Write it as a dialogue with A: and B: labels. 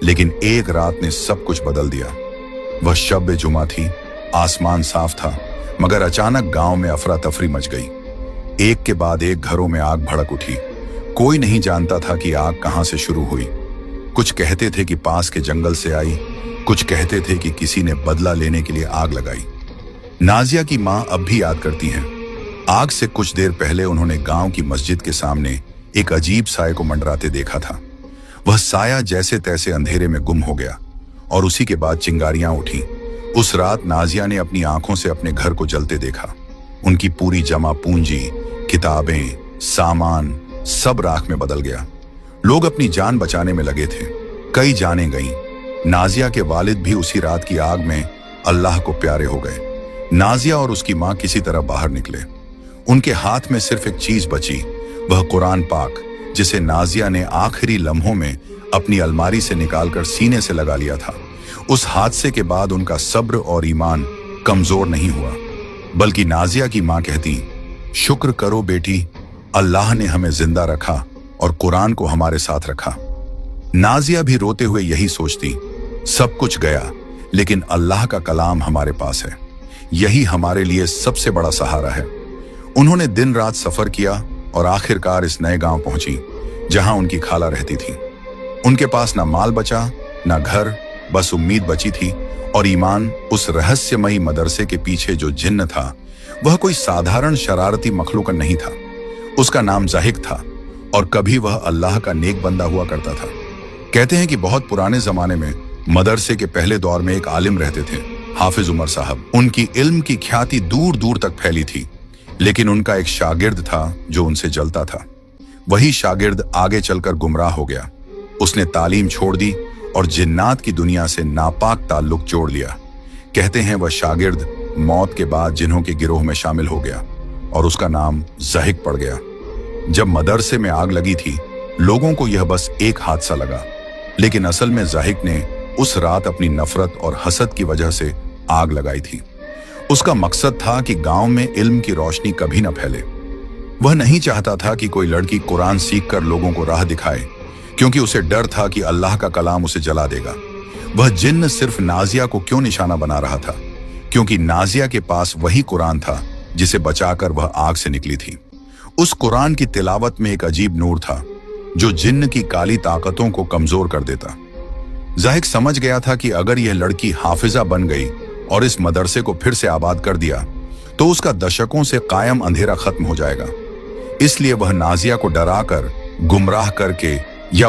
A: लेकिन एक रात ने सब कुछ बदल दिया। वह शब जुमा थी, आसमान साफ था, मगर अचानक गांव में अफरा तफरी मच गई। एक के बाद एक घरों में आग भड़क उठी। कोई नहीं जानता था कि आग कहां से शुरू हुई। कुछ कहते थे कि पास के जंगल से आई, कुछ कहते थे कि किसी ने बदला लेने के लिए आग लगाई। नाजिया की मां अब भी याद करती हैं। आग से कुछ देर पहले उन्होंने गांव की मस्जिद के सामने एक अजीब साये को मंडराते देखा था। वह साया जैसे तैसे अंधेरे में गुम हो गया और उसी के बाद चिंगारियां उठी। उस रात नाजिया ने अपनी आंखों से अपने घर को जलते देखा। उनकी पूरी जमा पूंजी, किताबें, सामान सब राख में बदल गया। लोग अपनी जान बचाने में लगे थे। कई जानें गईं। नाजिया के वालिद भी उसी रात की आग में अल्लाह को प्यारे हो गए। नाजिया और उसकी मां किसी तरह बाहर निकले। उनके हाथ में सिर्फ एक चीज बची, वह कुरान पाक, जिसे नाजिया ने आखिरी लम्हों में अपनी अलमारी से निकालकर सीने से लगा लिया था। उस हादसे के बाद उनका सब्र और ईमान कमजोर नहीं हुआ, बल्कि नाजिया की मां कहती, शुक्र करो बेटी, अल्लाह ने हमें जिंदा रखा और कुरान को हमारे साथ रखा। नाजिया भी रोते हुए यही सोचती, सब कुछ गया लेकिन अल्लाह का कलाम हमारे पास है, यही हमारे लिए सबसे बड़ा सहारा है। उन्होंने दिन रात सफर किया और आखिरकार इस नए गांव पहुंची जहां उनकी खाला रहती थी। उनके पास ना माल बचा, ना घर, बस उम्मीद बची थी और ईमान। उस रहस्यमयी मदरसे के पीछे जो जिन्न था, वह कोई साधारण शरारती मखलूक नहीं था। उसका नाम ज़ाहिक था और कभी वह अल्लाह का नेक बंदा हुआ करता था। कहते हैं कि बहुत पुराने जमाने में मदरसे के पहले दौर में एक आलिम रहते थे, हाफिज उमर साहब। उनकी इल्म की ख्याति दूर दूर तक फैली थी, लेकिन उनका एक शागिर्द था जो उनसे जलता था। वही शागिर्द आगे चलकर गुमराह हो गया। उसने तालीम छोड़ दी और जिन्नात की दुनिया से नापाक ताल्लुक जोड़ लिया। कहते हैं वह शागिर्द मौत के बाद जिन्हों के गिरोह में शामिल हो गया और उसका नाम ज़ाहिक पड़ गया। जब मदरसे में आग लगी थी, लोगों को यह बस एक हादसा लगा, लेकिन असल में ज़ाहिक ने उस रात अपनी नफरत और हसद की वजह से आग लगाई थी। उसका मकसद था कि गांव में इल्म की रोशनी कभी न फैले। वह नहीं चाहता था कि कोई लड़की कुरान सीखकर लोगों को राह दिखाए, क्योंकि उसे डर था कि अल्लाह का कलाम उसे जला देगा। वह जिन्न सिर्फ नाजिया को क्यों निशाना बना रहा था? क्योंकि नाजिया के पास वही कुरान था जिसे बचाकर वह आग से निकली थी। उस कुरान की तिलावत में एक अजीब नूर था जो जिन्न की काली ताकतों को कमजोर कर देता। ज़ाहिक समझ गया था कि अगर यह लड़की हाफिजा बन गई और इस मदरसे को फिर से आबाद कर दिया तो उसका दशकों से कायम अंधेरा खत्म हो जाएगा। इसलिए वह नाजिया को डराकर, गुमराह करके या